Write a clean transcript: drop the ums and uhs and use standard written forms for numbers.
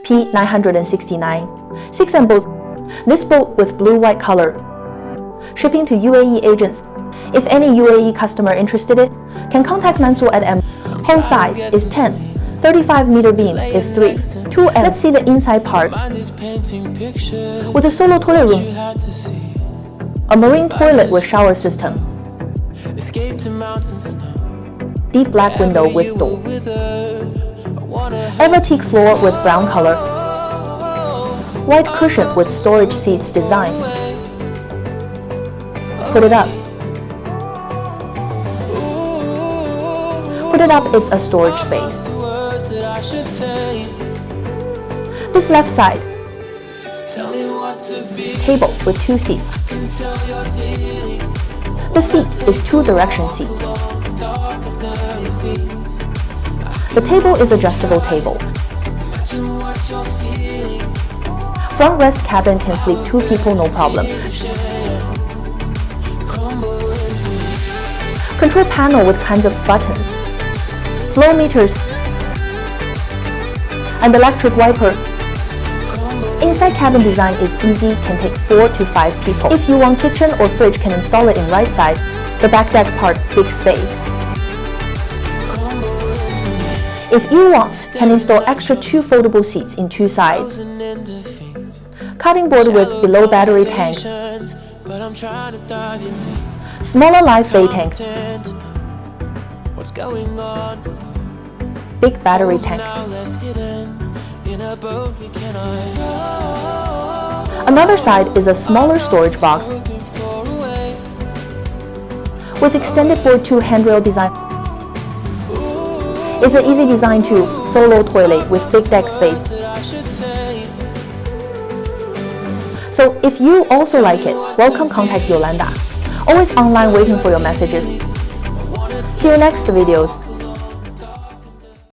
P969. 6 and both. This boat with blue-white color. Shipping to UAE agents. If any UAE customer interested in, can contact Mansour at M. Hull size is 10. 35-meter beam is 3. 2 and let's see the inside part. With a solo toilet room. A marine toilet with shower system. Deep black window with door. Everteak floor with brown color. White cushion with storage seats design. Put it up. Put it up, it's a storage space. This left side. Table with 2 seats. The seat is 2-direction seat. The table is adjustable table. Front rest cabin can sleep 2 people no problem. Control panel with kinds of buttons. Flow meters. And electric wiper. Inside cabin design is easy, can take 4 to 5 people. If you want kitchen or fridge, can install it in right side. The back deck part, big space. If you want, can install extra 2 foldable seats in 2 sides. Cutting board with below battery tank. Smaller live bay tank. Big battery tank. Another side is a smaller storage box with extended board 2 handrail design. It's an easy design too, solo toilet with big deck space. So if you also like it, welcome contact Yolanda. Always online waiting for your messages. See you next videos.